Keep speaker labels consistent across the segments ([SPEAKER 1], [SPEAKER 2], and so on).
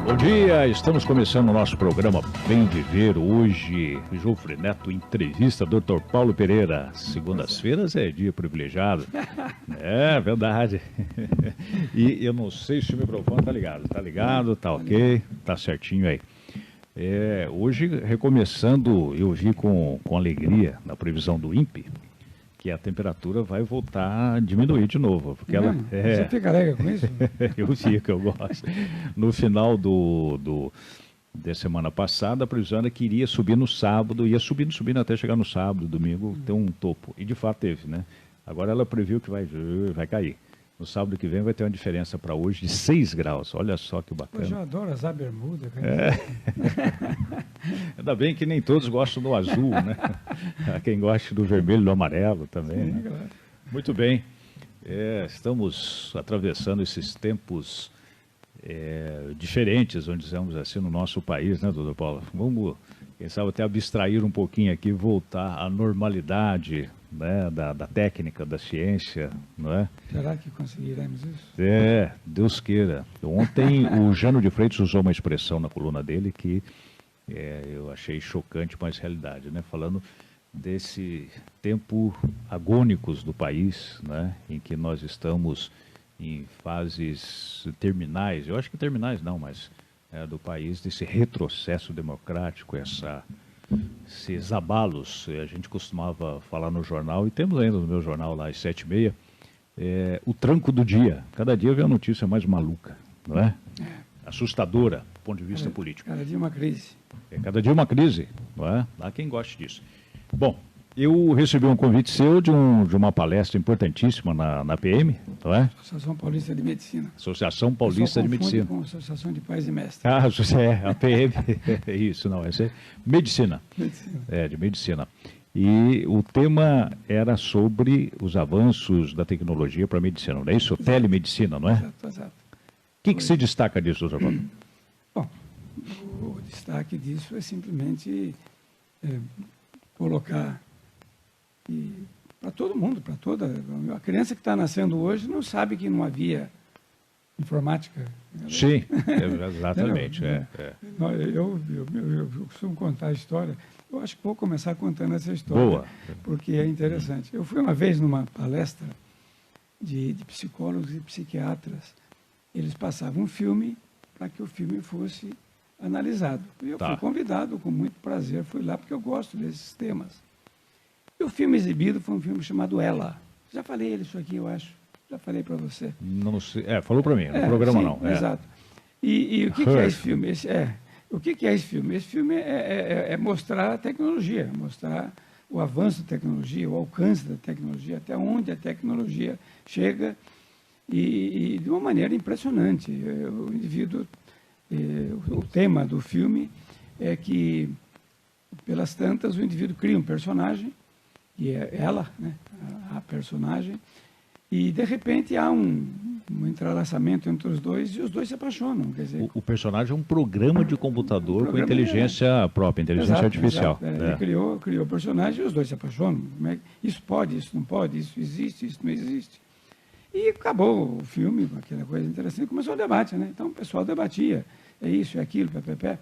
[SPEAKER 1] Bom dia, estamos começando o nosso programa Bem Viver. Hoje, Jofre Neto entrevista Dr. Paulo Pereira. Segundas-feiras é dia privilegiado. É verdade. E eu não sei se o microfone tá ligado. Tá ligado, tá ok, tá certinho aí. Hoje, recomeçando, eu vi com alegria na previsão do INPE que a temperatura vai voltar a diminuir de novo. Porque ela,
[SPEAKER 2] Você fica alegre com isso?
[SPEAKER 1] Eu fico, eu gosto. No final da semana passada, a previsão era que iria subir no sábado, ia subindo até chegar no sábado, domingo, ter um topo. E de fato teve, né? Agora ela previu que vai cair. No sábado que vem vai ter uma diferença para hoje de 6 graus. Olha só que bacana.
[SPEAKER 2] Hoje eu adoro usar bermuda.
[SPEAKER 1] Ainda bem que nem todos gostam do azul, né? Há quem goste do vermelho e do amarelo também.
[SPEAKER 2] Sim,
[SPEAKER 1] né?
[SPEAKER 2] claro.
[SPEAKER 1] Muito bem. Estamos atravessando esses tempos diferentes, onde dizemos assim, no nosso país, né, doutor Paulo? Vamos, quem sabe, até abstrair um pouquinho aqui, voltar à normalidade, né, da técnica, da ciência, não é?
[SPEAKER 2] Será que conseguiremos isso?
[SPEAKER 1] Deus queira. Ontem o Jânio de Freitas usou uma expressão na coluna dele que eu achei chocante, mas realidade, né? Falando desse tempo agônicos do país, né, em que nós estamos em fases terminais, eu acho que terminais não, mas do país, desse retrocesso democrático, esses abalos. A gente costumava falar no jornal, e temos ainda no meu jornal lá às 7h30, o tranco do dia. Cada dia vem uma notícia mais maluca, não é? Assustadora, do ponto de vista político.
[SPEAKER 2] Cada dia uma crise.
[SPEAKER 1] Cada dia uma crise, não é? Há quem goste disso. Bom, eu recebi um convite seu de uma palestra importantíssima na PM, não é?
[SPEAKER 2] Associação Paulista de Medicina.
[SPEAKER 1] Associação Paulista de Medicina.
[SPEAKER 2] Com Associação de Pais e Mestres.
[SPEAKER 1] A PM, isso, não, essa é medicina.
[SPEAKER 2] Medicina.
[SPEAKER 1] De medicina. E o tema era sobre os avanços da tecnologia para a medicina, não é isso?
[SPEAKER 2] Exato.
[SPEAKER 1] Telemedicina, não é?
[SPEAKER 2] Exato.
[SPEAKER 1] O que se destaca disso, doutor Paulo?
[SPEAKER 2] Bom, o destaque disso é simplesmente colocar para todo mundo, para toda... A criança que está nascendo hoje não sabe que não havia informática.
[SPEAKER 1] Sim, exatamente.
[SPEAKER 2] Eu costumo contar a história. Eu acho que vou começar contando essa história.
[SPEAKER 1] Boa.
[SPEAKER 2] Porque é interessante. Eu fui uma vez numa palestra de psicólogos e psiquiatras. Eles passavam um filme para que o filme fosse analisado. E eu fui convidado com muito prazer. Fui lá porque eu gosto desses temas. E o filme exibido foi um filme chamado Ela. Já falei isso aqui, eu acho. Já falei para você.
[SPEAKER 1] Não sei. Falou para mim, no programa
[SPEAKER 2] sim,
[SPEAKER 1] não.
[SPEAKER 2] Exato. E o que é esse filme? O que é esse filme? Esse filme é mostrar a tecnologia, mostrar o avanço da tecnologia, o alcance da tecnologia, até onde a tecnologia chega e de uma maneira impressionante. O indivíduo, o tema do filme é que, pelas tantas, o indivíduo cria um personagem, que é ela, né, a personagem, e de repente há um entrelaçamento entre os dois e os dois se apaixonam. Quer dizer,
[SPEAKER 1] o personagem é um programa de computador com inteligência própria, inteligência artificial.
[SPEAKER 2] Ele criou o personagem e os dois se apaixonam. Isso pode, isso não pode, isso existe, isso não existe. E acabou o filme, aquela coisa interessante, começou o debate, né? Então o pessoal debatia, é isso, é aquilo, pé.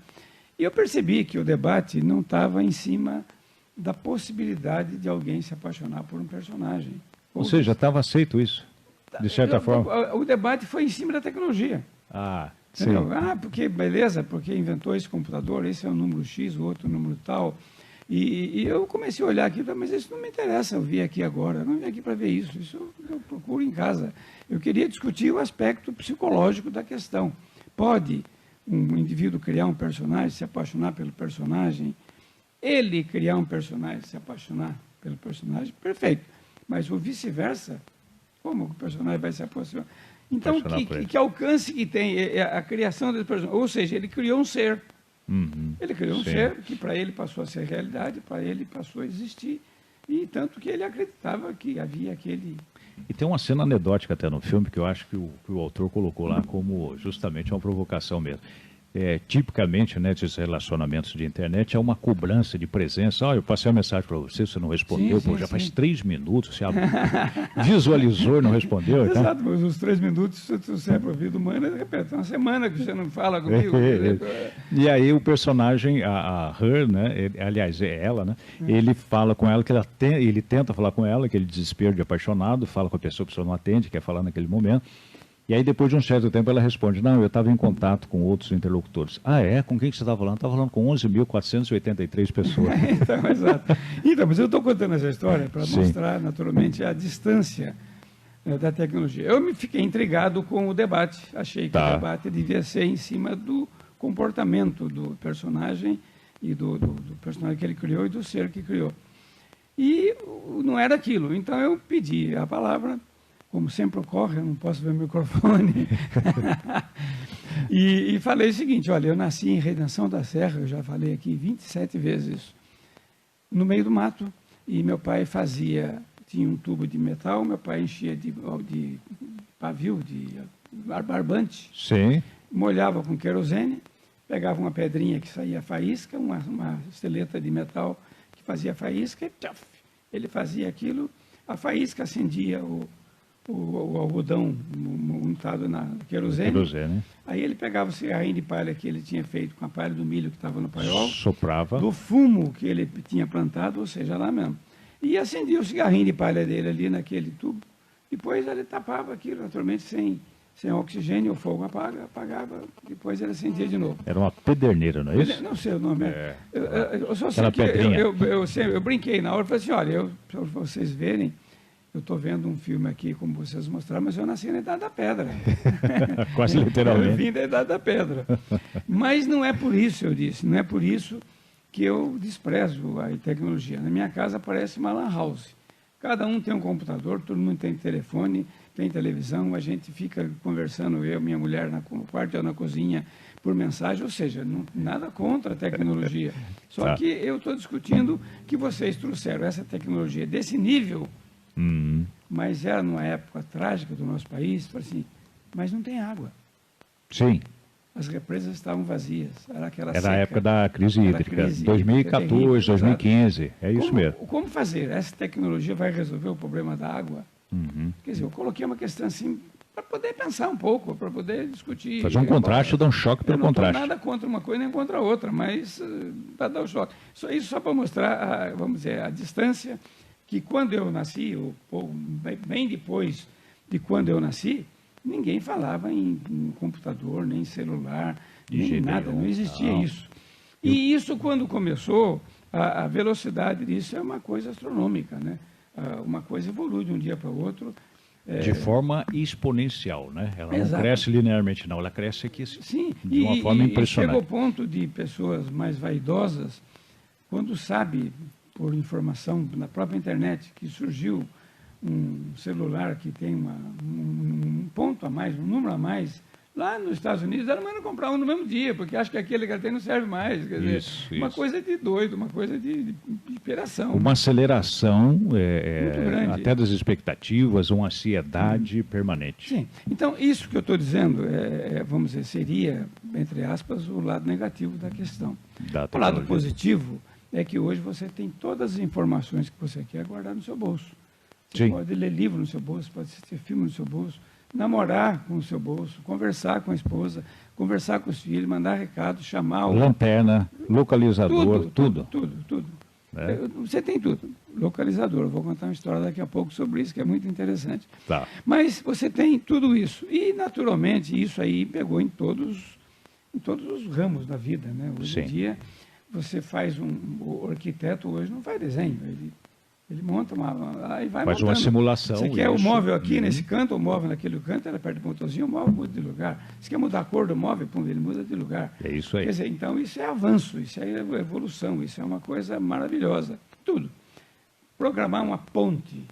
[SPEAKER 2] E eu percebi que o debate não estava em cima da possibilidade de alguém se apaixonar por um personagem.
[SPEAKER 1] Ou seja, estava aceito isso, de certa forma.
[SPEAKER 2] O debate foi em cima da tecnologia.
[SPEAKER 1] Sim.
[SPEAKER 2] Porque, beleza, porque inventou esse computador, esse é o número X, o outro número tal. E eu comecei a olhar aquilo, mas isso não me interessa, eu vi aqui agora, eu não vim aqui para ver isso eu procuro em casa. Eu queria discutir o aspecto psicológico da questão. Pode um indivíduo criar um personagem, se apaixonar pelo personagem, ele criar um personagem, se apaixonar pelo personagem, perfeito. Mas o vice-versa, como o personagem vai se apaixonar? Então, que alcance que tem a criação desse personagem? Ou seja, ele criou um ser. Ele criou um ser que para ele passou a ser realidade, para ele passou a existir, e tanto que ele acreditava que havia aquele...
[SPEAKER 1] E tem uma cena anedótica até no filme, que eu acho que o autor colocou lá como justamente uma provocação mesmo. tipicamente, né, esses relacionamentos de internet, é uma cobrança de presença. Eu passei uma mensagem para você, você não respondeu,
[SPEAKER 2] Sim,
[SPEAKER 1] já
[SPEAKER 2] sim.
[SPEAKER 1] faz 3 minutos, você visualizou e não respondeu. Então...
[SPEAKER 2] Exato, mas os 3 minutos, se você é para a vida humana, de repente, uma semana que você não fala comigo.
[SPEAKER 1] E aí o personagem, a Her, né, aliás, é ela, né, ele fala com ela, ele tenta falar com ela, aquele desespero de apaixonado, fala com a pessoa não atende, quer falar naquele momento. E aí, depois de um certo tempo, ela responde, não, eu estava em contato com outros interlocutores. Ah, é? Com quem que você estava falando? Estava falando com 11.483 pessoas.
[SPEAKER 2] Então, exato. Então, mas eu estou contando essa história para mostrar, naturalmente, a distância da tecnologia. Eu me fiquei intrigado com o debate. Achei que o debate devia ser em cima do comportamento do personagem e do personagem que ele criou e do ser que criou. E não era aquilo. Então, eu pedi a palavra. Como sempre ocorre, eu não posso ver o microfone. e falei o seguinte, olha, eu nasci em Redenção da Serra, eu já falei aqui 27 vezes isso, no meio do mato, e meu pai tinha um tubo de metal, meu pai enchia de pavio, de barbante,
[SPEAKER 1] sim,
[SPEAKER 2] molhava com querosene, pegava uma pedrinha que saía faísca, uma esteleta de metal que fazia faísca, e tchaf, ele fazia aquilo, a faísca acendia o algodão untado na querosene. Aí ele pegava o cigarrinho de palha que ele tinha feito com a palha do milho que estava no paiol,
[SPEAKER 1] soprava,
[SPEAKER 2] do fumo que ele tinha plantado, ou seja, lá mesmo. E acendia o cigarrinho de palha dele ali naquele tubo. Depois ele tapava aquilo, naturalmente, sem oxigênio, o fogo apagava, depois ele acendia de novo.
[SPEAKER 1] Era uma pederneira, não é isso?
[SPEAKER 2] Não sei o nome. Eu só sei que eu brinquei na hora, falei assim, olha, para vocês verem, eu estou vendo um filme aqui, como vocês mostraram, mas eu nasci na Idade da Pedra.
[SPEAKER 1] Quase literalmente.
[SPEAKER 2] Eu vim da Idade da Pedra. Mas não é por isso, eu disse, não é por isso que eu desprezo a tecnologia. Na minha casa parece uma lan house. Cada um tem um computador, todo mundo tem telefone, tem televisão, a gente fica conversando, eu, minha mulher, no quarto ou na cozinha, por mensagem, ou seja, nada contra a tecnologia. Só que eu estou discutindo que vocês trouxeram essa tecnologia desse nível, mas era numa época trágica do nosso país, assim, mas não tem água.
[SPEAKER 1] Sim.
[SPEAKER 2] As represas estavam vazias.
[SPEAKER 1] Era a época da crise hídrica, 2014, 2015, é isso mesmo.
[SPEAKER 2] Como fazer? Essa tecnologia vai resolver o problema da água? Quer dizer, eu coloquei uma questão assim, para poder pensar um pouco, para poder discutir.
[SPEAKER 1] Fazer um contraste, dar um choque pelo contraste.
[SPEAKER 2] Não estou nada contra uma coisa nem contra a outra, mas para dar o choque. Isso só para mostrar, vamos dizer, a distância que quando eu nasci, ou bem depois de quando eu nasci, ninguém falava em computador, nem celular, nem nada, não existia isso. E isso, quando começou, a velocidade disso é uma coisa astronômica, né? Uma coisa evolui de um dia para o outro.
[SPEAKER 1] De forma exponencial, né? Ela não cresce linearmente, não, ela cresce aqui de uma forma impressionante.
[SPEAKER 2] Chega ao ponto de pessoas mais vaidosas, quando sabe, por informação na própria internet, que surgiu um celular que tem um ponto a mais, um número a mais, lá nos Estados Unidos, ela manda comprar um no mesmo dia, porque acha que aquele que ela tem não serve mais. Quer dizer, uma coisa de doido, uma coisa de piração.
[SPEAKER 1] Uma aceleração até das expectativas, uma ansiedade permanente.
[SPEAKER 2] Sim. Então, isso que eu estou dizendo, vamos dizer, seria, entre aspas, o lado negativo da questão. O lado positivo é que hoje você tem todas as informações que você quer guardar no seu bolso. Você pode ler livro no seu bolso, pode assistir filme no seu bolso, namorar com o seu bolso, conversar com a esposa, conversar com os filhos, mandar recado, chamar...
[SPEAKER 1] Lanterna, localizador, tudo.
[SPEAKER 2] Tudo. Você tem tudo. Localizador. Eu vou contar uma história daqui a pouco sobre isso, que é muito interessante.
[SPEAKER 1] Tá.
[SPEAKER 2] Mas você tem tudo isso. E, naturalmente, isso aí pegou em todos os ramos da vida, né? Hoje em dia, você faz o arquiteto hoje não faz desenho, ele monta aí vai
[SPEAKER 1] faz
[SPEAKER 2] montando.
[SPEAKER 1] Uma simulação.
[SPEAKER 2] Você quer o móvel aqui nesse canto, o móvel naquele canto, ela aperta o botãozinho, o móvel muda de lugar. Você quer mudar a cor do móvel, ele muda de lugar.
[SPEAKER 1] É isso aí.
[SPEAKER 2] Quer dizer, então isso é avanço, isso é evolução, isso é uma coisa maravilhosa. Tudo. Programar uma ponte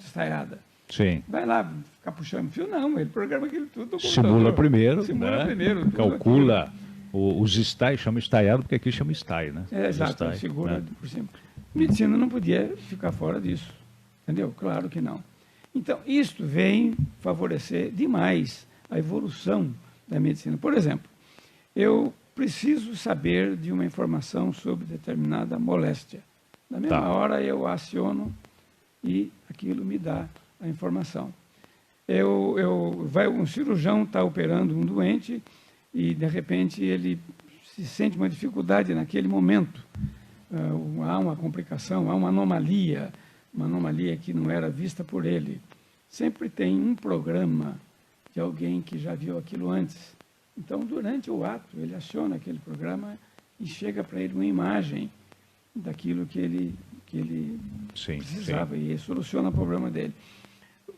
[SPEAKER 2] estaiada.
[SPEAKER 1] Sim.
[SPEAKER 2] Vai lá ficar puxando fio, não, ele programa aquilo tudo no
[SPEAKER 1] Simula primeiro.
[SPEAKER 2] Simula primeiro.
[SPEAKER 1] Calcula os estais, chama estaiado, porque aqui chama estai, né?
[SPEAKER 2] Exato, segura por cima. Medicina não podia ficar fora disso, entendeu? Claro que não. Então, isto vem favorecer demais a evolução da medicina. Por exemplo, eu preciso saber de uma informação sobre determinada moléstia. Na mesma hora eu aciono e aquilo me dá a informação. Um cirurgião está operando um doente e, de repente, ele se sente uma dificuldade naquele momento. Há uma complicação, há uma anomalia que não era vista por ele. Sempre tem um programa de alguém que já viu aquilo antes. Então, durante o ato, ele aciona aquele programa e chega para ele uma imagem daquilo que ele precisava, e soluciona o problema dele.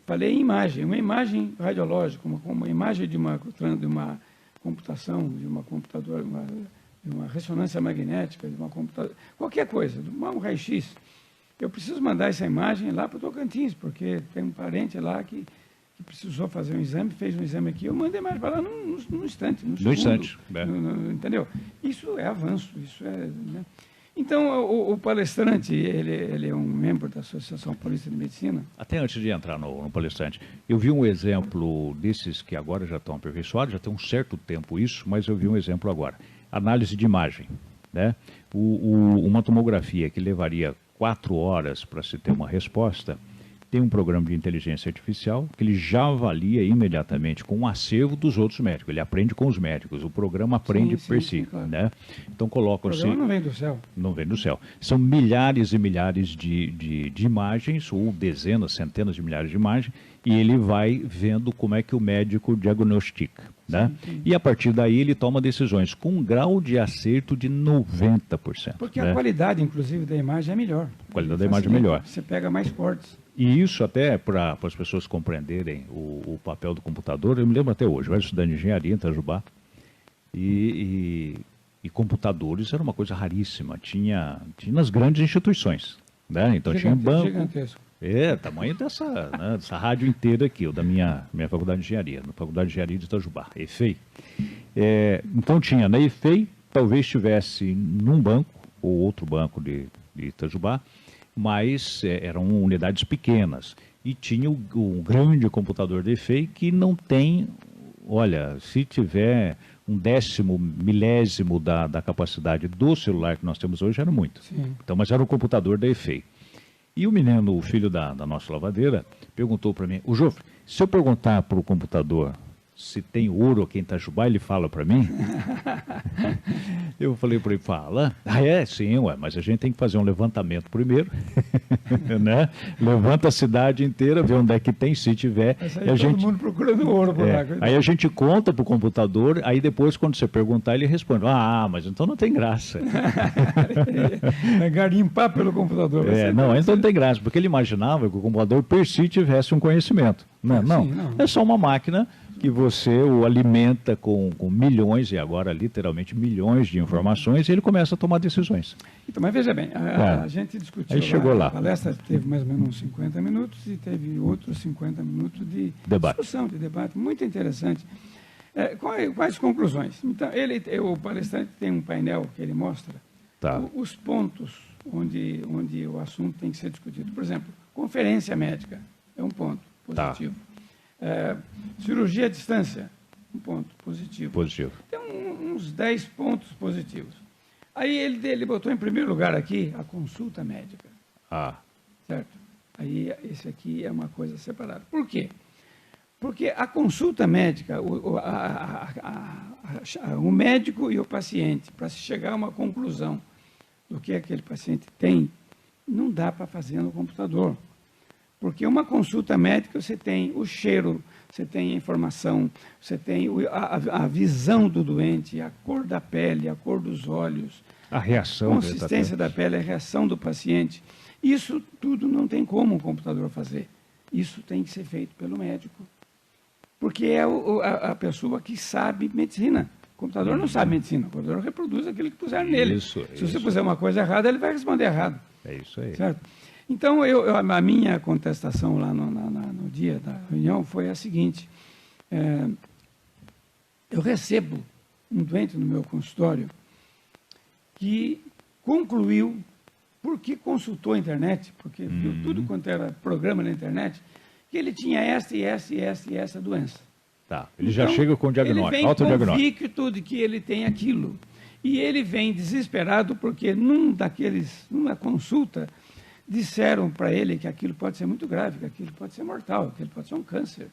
[SPEAKER 2] Falei em imagem, uma imagem radiológica, uma imagem de uma computação, de uma ressonância magnética, de uma computação, qualquer coisa, um raio-x. Eu preciso mandar essa imagem lá para o Tocantins, porque tem um parente lá que precisou fazer um exame, fez um exame aqui, eu mandei mais para lá num instante, no segundo, entendeu? Isso é avanço, isso é... Né? Então, o palestrante, ele é um membro da Associação Paulista de Medicina.
[SPEAKER 1] Até antes de entrar no palestrante, eu vi um exemplo desses que agora já estão aperfeiçoados, já tem um certo tempo isso, mas eu vi um exemplo agora. Análise de imagem, né? Uma tomografia que levaria 4 horas para se ter uma resposta, tem um programa de inteligência artificial que ele já avalia imediatamente com o acervo dos outros médicos. Ele aprende com os médicos, o programa aprende por si. Claro. Né? Então colocam-se...
[SPEAKER 2] O programa não vem do céu.
[SPEAKER 1] Não vem do céu. São milhares e milhares de imagens, ou dezenas, centenas de milhares de imagens, e ele vai vendo como é que o médico diagnostica. Né? Sim. E a partir daí ele toma decisões com um grau de acerto de 90%.
[SPEAKER 2] Porque a qualidade, inclusive, da imagem é melhor.
[SPEAKER 1] A qualidade da imagem é melhor.
[SPEAKER 2] Você pega mais cortes.
[SPEAKER 1] E isso até para as pessoas compreenderem o papel do computador, eu me lembro até hoje, eu era estudante de engenharia em Itajubá, e computadores era uma coisa raríssima, tinha nas grandes instituições, né? Então tinha banco,
[SPEAKER 2] gigantesco.
[SPEAKER 1] Tamanho dessa rádio inteira aqui, da minha faculdade de engenharia, na faculdade de engenharia de Itajubá, EFEI. Então tinha na EFEI, talvez estivesse num banco, ou outro banco de Itajubá, mas eram unidades pequenas. E tinha o grande computador de EFEI que não tem, olha, se tiver um décimo, milésimo da capacidade do celular que nós temos hoje, era muito. Sim. Então, mas era o computador da EFEI. E o menino, o filho da nossa lavadeira, perguntou para mim, Jofre, se eu perguntar para o computador se tem ouro aqui em Itajubá, ele fala para mim? Eu falei para ele, fala. Sim, mas a gente tem que fazer um levantamento primeiro, né? Levanta a cidade inteira, vê onde é que tem, se tiver.
[SPEAKER 2] Mas aí todo mundo procurando ouro por lá.
[SPEAKER 1] Aí a gente conta para o computador, aí depois, quando você perguntar, ele responde, mas então não tem graça.
[SPEAKER 2] É garimpar pelo computador.
[SPEAKER 1] Então não tem graça, porque ele imaginava que o computador per si tivesse um conhecimento. Não. É só uma máquina que você o alimenta com milhões, e agora literalmente milhões de informações, e ele começa a tomar decisões.
[SPEAKER 2] Então, mas veja bem, a gente discutiu aí
[SPEAKER 1] chegou lá.
[SPEAKER 2] A palestra teve mais ou menos uns 50 minutos e teve outros 50 minutos de discussão, de debate, muito interessante. Quais conclusões? Então, o palestrante tem um painel que ele mostra os pontos onde o assunto tem que ser discutido. Por exemplo, conferência médica é um ponto positivo. Cirurgia à distância, um ponto positivo. Tem uns 10 pontos positivos. Aí ele botou em primeiro lugar aqui a consulta médica. Certo? Aí esse aqui é uma coisa separada. Por quê? Porque a consulta médica, o médico e o paciente, para se chegar a uma conclusão do que aquele paciente tem, não dá para fazer no computador. Porque uma consulta médica, você tem o cheiro, você tem a informação, você tem a visão do doente, a cor da pele, a cor dos olhos,
[SPEAKER 1] a reação,
[SPEAKER 2] a consistência da pele, a reação do paciente. Isso tudo não tem como o computador fazer. Isso tem que ser feito pelo médico. Porque é a pessoa que sabe medicina. O computador não sabe medicina, o computador reproduz aquilo que puser nele. Se você puser uma coisa errada, ele vai responder errado.
[SPEAKER 1] É isso aí.
[SPEAKER 2] Certo? Então, a minha contestação lá no dia da reunião foi a seguinte. Eu recebo um doente no meu consultório que concluiu, porque consultou a internet, porque viu tudo quanto era programa na internet, que ele tinha essa doença.
[SPEAKER 1] Tá. Ele já chega com o diagnóstico,
[SPEAKER 2] ele vem
[SPEAKER 1] autodiagnóstico.
[SPEAKER 2] convicto de que ele tem aquilo. E ele vem desesperado porque numa consulta, disseram para ele que aquilo pode ser muito grave, que aquilo pode ser mortal, que aquilo pode ser um câncer.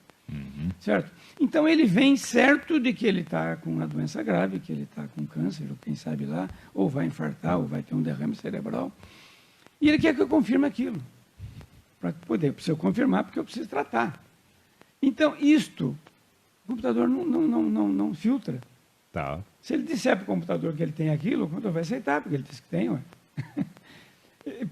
[SPEAKER 2] Certo? Então ele vem certo de que ele está com uma doença grave, que ele está com câncer, ou quem sabe lá, ou vai infartar, ou vai ter um derrame cerebral. E ele quer que eu confirme aquilo. Para poder, preciso confirmar, porque eu preciso tratar. Então, o computador não filtra.
[SPEAKER 1] Tá.
[SPEAKER 2] Se ele disser para o computador que ele tem aquilo, o computador vai aceitar, porque ele disse que tem. Ué.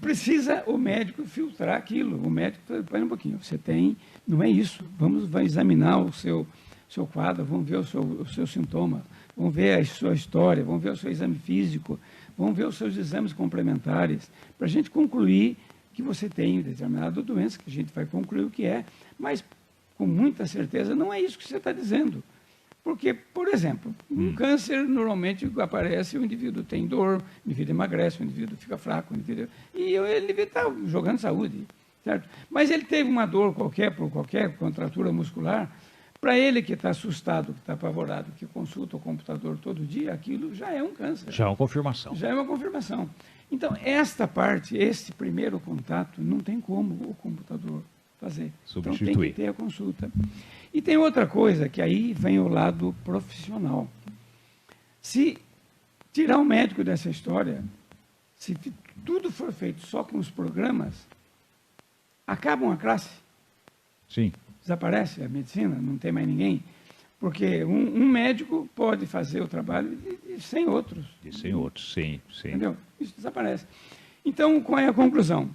[SPEAKER 2] Precisa o médico filtrar aquilo. O médico fala, espera um pouquinho, você tem, não é isso. Vai examinar o seu quadro, vamos ver o seu sintoma, vamos ver a sua história, vamos ver o seu exame físico, vamos ver os seus exames complementares, para a gente concluir que você tem determinada doença, que a gente vai concluir o que é, mas com muita certeza não é isso que você está dizendo. Porque, por exemplo, um câncer normalmente aparece, o indivíduo tem dor, o indivíduo emagrece, o indivíduo fica fraco, e ele devia estar jogando saúde, certo? Mas ele teve uma dor qualquer, por qualquer contratura muscular, para ele que está assustado, que está apavorado, que consulta o computador todo dia, aquilo já é um câncer.
[SPEAKER 1] Já é uma confirmação.
[SPEAKER 2] Já é uma confirmação. Então, esta parte, esse primeiro contato, não tem como o computador fazer.
[SPEAKER 1] Substituir.
[SPEAKER 2] Então, tem que ter a consulta. E tem outra coisa, que aí vem o lado profissional. Se tirar o médico dessa história, se tudo for feito só com os programas, acaba uma classe.
[SPEAKER 1] Sim.
[SPEAKER 2] Desaparece a medicina, não tem mais ninguém. Porque um médico pode fazer o trabalho de 100 outros.
[SPEAKER 1] De 100 outros, sim.
[SPEAKER 2] Entendeu? Isso desaparece. Então, qual é a conclusão?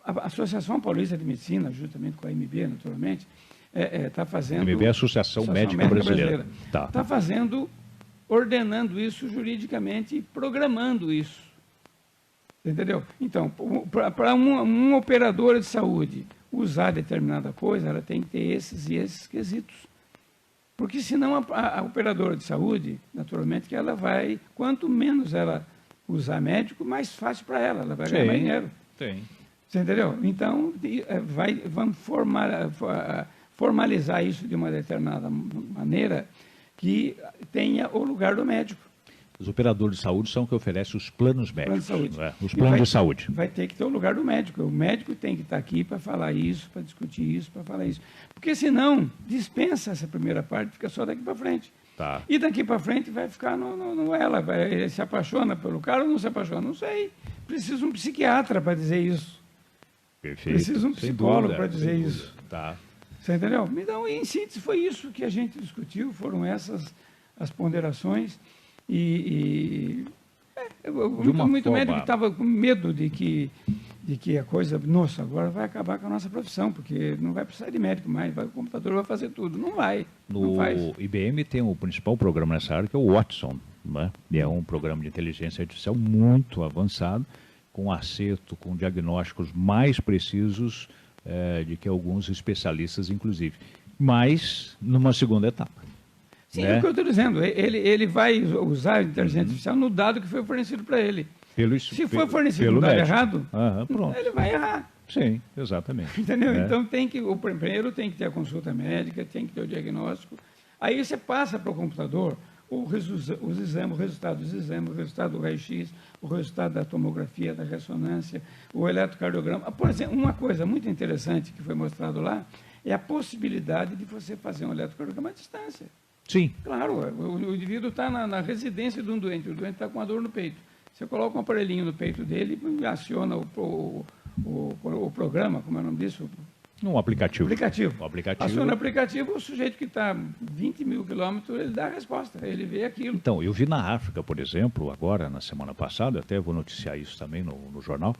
[SPEAKER 2] A Associação Paulista de Medicina, juntamente com a AMB, naturalmente, está fazendo...
[SPEAKER 1] AMB é a Associação Médica Brasileira.
[SPEAKER 2] Está fazendo, ordenando isso juridicamente e programando isso. Entendeu? Então, para uma operadora de saúde usar determinada coisa, ela tem que ter esses e esses quesitos. Porque senão a operadora de saúde, naturalmente, que ela vai, quanto menos ela usar médico, mais fácil para ela vai ganhar mais dinheiro.
[SPEAKER 1] Tem.
[SPEAKER 2] Você entendeu? Então, vamos formalizar isso de uma determinada maneira que tenha o lugar do médico.
[SPEAKER 1] Os operadores de saúde são que oferecem os planos médicos.
[SPEAKER 2] Plano de saúde.
[SPEAKER 1] Não é? Os planos de saúde.
[SPEAKER 2] Vai ter que ter o lugar do médico. O médico tem que estar aqui para falar isso, para discutir isso, para falar isso. Porque senão, dispensa essa primeira parte, fica só daqui para frente.
[SPEAKER 1] Tá.
[SPEAKER 2] E daqui para frente vai ficar no ela. Ele se apaixona pelo cara ou não se apaixona? Não sei. Precisa um psiquiatra para dizer isso.
[SPEAKER 1] Perfeito.
[SPEAKER 2] Precisa um psicólogo para dizer isso.
[SPEAKER 1] Tá.
[SPEAKER 2] Você entendeu? Então, em síntese, foi isso que a gente discutiu, foram essas as ponderações. Muito médico estava com medo de que a coisa, nossa, agora vai acabar com a nossa profissão, porque não vai precisar de médico mais, o computador vai fazer tudo. Não vai.
[SPEAKER 1] No IBM tem o principal programa nessa área, que é o Watson, né? E é um programa de inteligência artificial muito avançado, com acerto, com diagnósticos mais precisos de que alguns especialistas, inclusive. Mas numa segunda etapa.
[SPEAKER 2] Sim, é o que eu estou dizendo. Ele vai usar a inteligência artificial no dado que foi fornecido para ele. Se for fornecido no dado errado, ele vai errar.
[SPEAKER 1] Sim, exatamente.
[SPEAKER 2] Entendeu? Então, primeiro tem que ter a consulta médica, tem que ter o diagnóstico. Aí você passa para o computador os exames, o resultado dos exames, o resultado do raio-x, o resultado da tomografia, da ressonância, o eletrocardiograma. Por exemplo, uma coisa muito interessante que foi mostrado lá é a possibilidade de você fazer um eletrocardiograma à distância.
[SPEAKER 1] Sim.
[SPEAKER 2] Claro, o indivíduo está na residência de um doente, o doente está com uma dor no peito. Você coloca um aparelhinho no peito dele e aciona o programa, como é o nome disso?
[SPEAKER 1] Um aplicativo.
[SPEAKER 2] O aplicativo. Aciona o aplicativo, o sujeito que está 20 mil quilômetros, ele dá a resposta, ele vê aquilo.
[SPEAKER 1] Então, eu vi na África, por exemplo, agora, na semana passada, até vou noticiar isso também no jornal,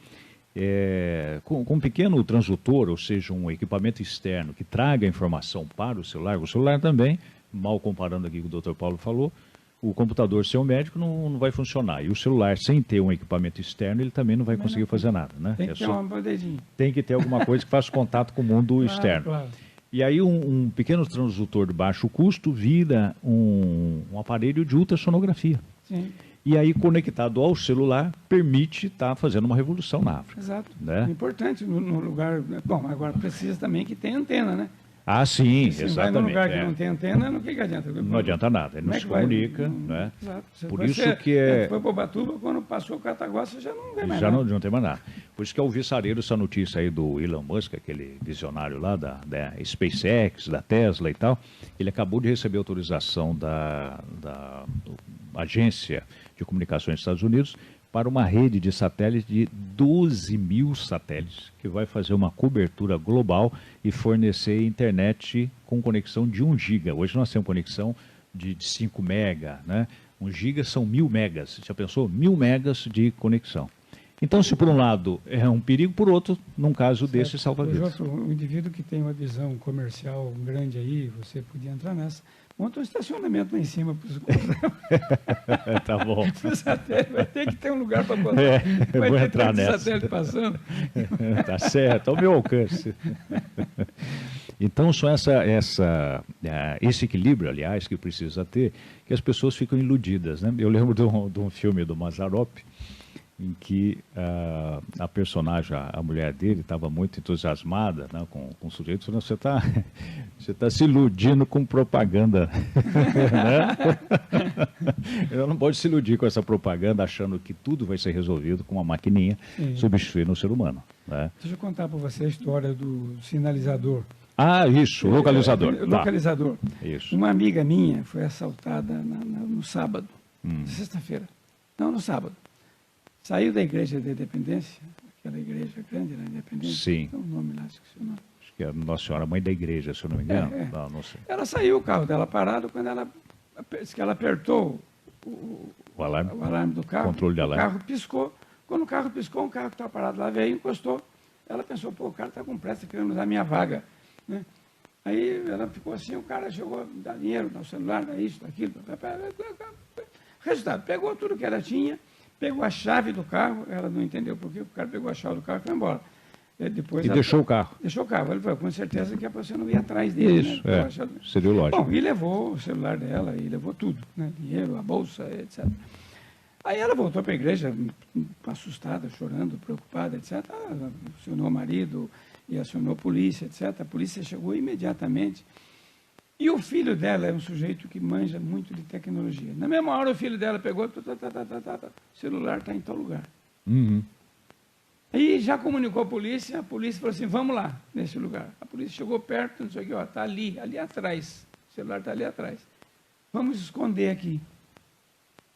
[SPEAKER 1] com um pequeno transdutor, ou seja, um equipamento externo que traga a informação para o celular também, mal comparando aqui com o Dr. Paulo falou, o computador sem o médico não vai funcionar. E o celular, sem ter um equipamento externo, ele também não vai conseguir fazer nada. Né?
[SPEAKER 2] Tem que ter uma bandejinha.
[SPEAKER 1] Tem que ter alguma coisa que faça contato com o mundo externo.
[SPEAKER 2] Claro.
[SPEAKER 1] E aí um pequeno transdutor de baixo custo vira um aparelho de ultrassonografia.
[SPEAKER 2] Sim.
[SPEAKER 1] E aí, conectado ao celular, permite estar fazendo uma revolução na África.
[SPEAKER 2] Exato.
[SPEAKER 1] Né?
[SPEAKER 2] É importante no lugar... Bom, agora precisa também que tenha antena, né?
[SPEAKER 1] Ah, sim,
[SPEAKER 2] Se vai
[SPEAKER 1] exatamente.
[SPEAKER 2] num lugar que não tem antena, não, que adianta?
[SPEAKER 1] Não adianta nada, ele não se comunica. Né?
[SPEAKER 2] Exato.
[SPEAKER 1] Por isso que é...
[SPEAKER 2] Foi para Ubatuba, quando passou o Cataguaça, já não vê mais
[SPEAKER 1] Já
[SPEAKER 2] nada.
[SPEAKER 1] não tem mais nada. Por isso que é o viçareiro essa notícia aí do Elon Musk, aquele visionário lá da SpaceX, da Tesla e tal. Ele acabou de receber autorização da Agência de Comunicações dos Estados Unidos para uma rede de satélites de 12 mil satélites, que vai fazer uma cobertura global e fornecer internet com conexão de 1 giga. Hoje nós temos conexão de 5 mega, né? 1 giga são 1000 megas. Você já pensou? 1000 megas de conexão. Então, se por um lado é um perigo, por outro, num caso desse, salva vidas.
[SPEAKER 2] O indivíduo que tem uma visão comercial grande aí, você podia entrar nessa. Monta um estacionamento lá em cima para os
[SPEAKER 1] Tá bom.
[SPEAKER 2] Vai ter que ter um lugar para botar.
[SPEAKER 1] Vou entrar nessa.
[SPEAKER 2] Satélite passando.
[SPEAKER 1] Tá certo, ao meu alcance. Então, só esse equilíbrio, aliás, que precisa ter, que as pessoas ficam iludidas. Né? Eu lembro de um filme do Mazzaropi, em que a personagem, a mulher dele, estava muito entusiasmada, né, com o sujeito, falando, você tá se iludindo com propaganda. Né? Ela não pode se iludir com essa propaganda, achando que tudo vai ser resolvido com uma maquininha, substituindo o ser humano. Né?
[SPEAKER 2] Deixa eu contar para você a história do sinalizador.
[SPEAKER 1] Ah, isso, localizador.
[SPEAKER 2] Localizador.
[SPEAKER 1] Tá. Isso.
[SPEAKER 2] Uma amiga minha foi assaltada no sábado, sexta-feira. Não, no sábado. Saiu da igreja da Independência, aquela igreja grande da Independência.
[SPEAKER 1] Sim.
[SPEAKER 2] Tem um nome lá, esqueci o nome.
[SPEAKER 1] Acho que é Nossa Senhora Mãe da Igreja, se eu não me engano. Não sei.
[SPEAKER 2] Ela saiu, o carro dela parado, quando ela apertou o alarme do carro.
[SPEAKER 1] Controle de alarme.
[SPEAKER 2] O carro piscou. Quando o carro piscou, um carro que estava parado lá veio e encostou. Ela pensou, pô, o cara está com pressa, querendo usar minha vaga. Né? Aí ela ficou assim, o cara chegou, dá dinheiro, dá o celular, dá isso, dá aquilo. Resultado, pegou tudo que ela tinha, pegou a chave do carro, ela não entendeu por quê, o cara pegou a chave do carro e foi embora. Depois
[SPEAKER 1] deixou o carro.
[SPEAKER 2] Deixou o carro. Ele falou, com certeza que você não ia atrás dele.
[SPEAKER 1] Isso,
[SPEAKER 2] né?
[SPEAKER 1] seria lógico.
[SPEAKER 2] Bom, e levou o celular dela, e levou tudo, né? Dinheiro, a bolsa, etc. Aí ela voltou para a igreja, assustada, chorando, preocupada, etc. Acionou o marido e acionou a polícia, etc. A polícia chegou imediatamente. E o filho dela é um sujeito que manja muito de tecnologia. Na mesma hora, o filho dela pegou, o celular está em tal lugar.
[SPEAKER 1] Uhum.
[SPEAKER 2] Aí já comunicou a polícia falou assim, vamos lá, nesse lugar. A polícia chegou perto, não sei o que, está ali atrás. O celular está ali atrás. Vamos esconder aqui.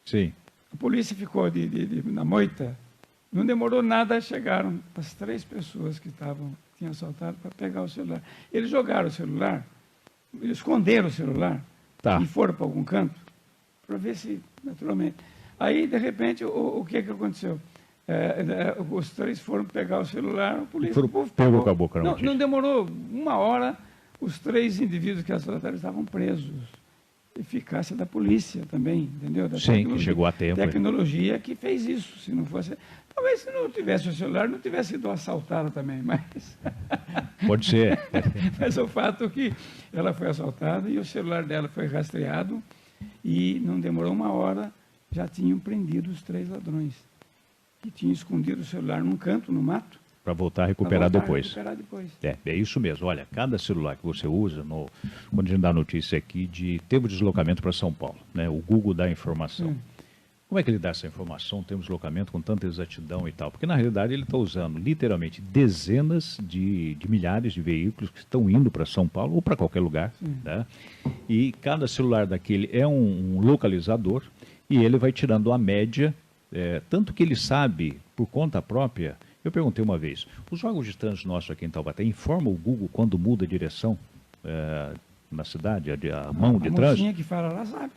[SPEAKER 1] Sim.
[SPEAKER 2] A polícia ficou na moita. Não demorou nada, chegaram as 3 pessoas que tinham assaltado para pegar o celular. Eles jogaram o celular, esconderam o celular e foram para algum canto para ver se, naturalmente. Aí, de repente, o que aconteceu? Os 3 foram pegar o celular, a polícia
[SPEAKER 1] pegou com a boca.
[SPEAKER 2] Não demorou 1 hora, os 3 indivíduos que assaltaram estavam presos. Eficácia da polícia também, entendeu?
[SPEAKER 1] Sim, que chegou a tempo.
[SPEAKER 2] Tecnologia que fez isso. Se não fosse, talvez se não tivesse o celular, não tivesse sido assaltada também, mas...
[SPEAKER 1] Pode ser.
[SPEAKER 2] Mas o fato é que ela foi assaltada e o celular dela foi rastreado e não demorou 1 hora, já tinham prendido os 3 ladrões. Que tinham escondido o celular num canto, no mato.
[SPEAKER 1] Para voltar a recuperar depois. É isso mesmo. Olha, cada celular que você usa, quando a gente dá notícia aqui teve deslocamento para São Paulo, né? O Google dá a informação. Como é que ele dá essa informação, temos deslocamento com tanta exatidão e tal? Porque na realidade ele está usando literalmente dezenas de milhares de veículos que estão indo para São Paulo ou para qualquer lugar, né? E cada celular daquele é um localizador e ele vai tirando a média, tanto que ele sabe por conta própria. Eu perguntei uma vez, os órgãos de trânsito nossos aqui em Taubaté informam o Google quando muda a direção na cidade, a mão de trânsito? A mocinha
[SPEAKER 2] que fala lá sabe.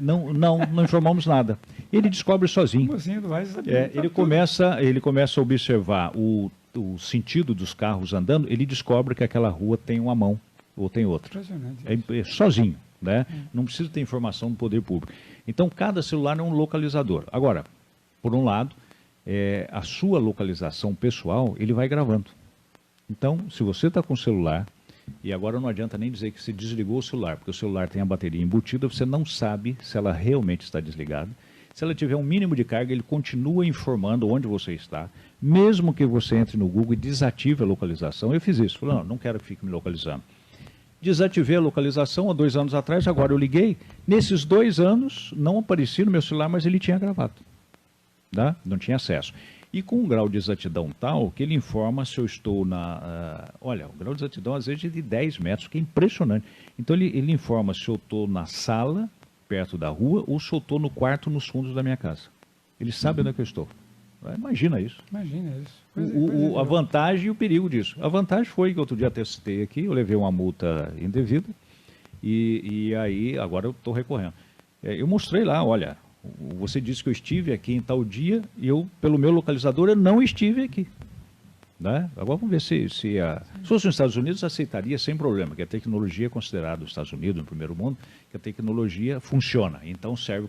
[SPEAKER 1] Não informamos nada. Ele descobre sozinho.
[SPEAKER 2] A mocinha do Vaz sabia.
[SPEAKER 1] Ele começa a observar o sentido dos carros andando, ele descobre que aquela rua tem uma mão ou tem outra. Sozinho, né? Não precisa ter informação do poder público. Então, cada celular é um localizador. Agora, por um lado, a sua localização pessoal, ele vai gravando. Então, se você está com o celular, e agora não adianta nem dizer que você desligou o celular, porque o celular tem a bateria embutida, você não sabe se ela realmente está desligada. Se ela tiver um mínimo de carga, ele continua informando onde você está, mesmo que você entre no Google e desative a localização. Eu fiz isso, falei, não quero que fique me localizando. Desativei a localização há 2 anos atrás, agora eu liguei. Nesses 2 anos, não aparecia no meu celular, mas ele tinha gravado. Tá? Não tinha acesso. E com um grau de exatidão tal que ele informa se eu estou na... olha, o grau de exatidão às vezes é de 10 metros, que é impressionante. Então ele informa se eu estou na sala, perto da rua, ou se eu estou no quarto, nos fundos da minha casa. Ele sabe onde é que eu estou. Imagina isso.
[SPEAKER 2] Imagina isso.
[SPEAKER 1] A vantagem e o perigo disso. A vantagem foi que outro dia até citei aqui, eu levei uma multa indevida e aí agora eu estou recorrendo. Eu mostrei lá, olha, você disse que eu estive aqui em tal dia e eu, pelo meu localizador, eu não estive aqui. Né? Agora vamos ver se fosse nos Estados Unidos, aceitaria sem problema, que a tecnologia é considerada nos Estados Unidos, no primeiro mundo, que a tecnologia funciona, então serve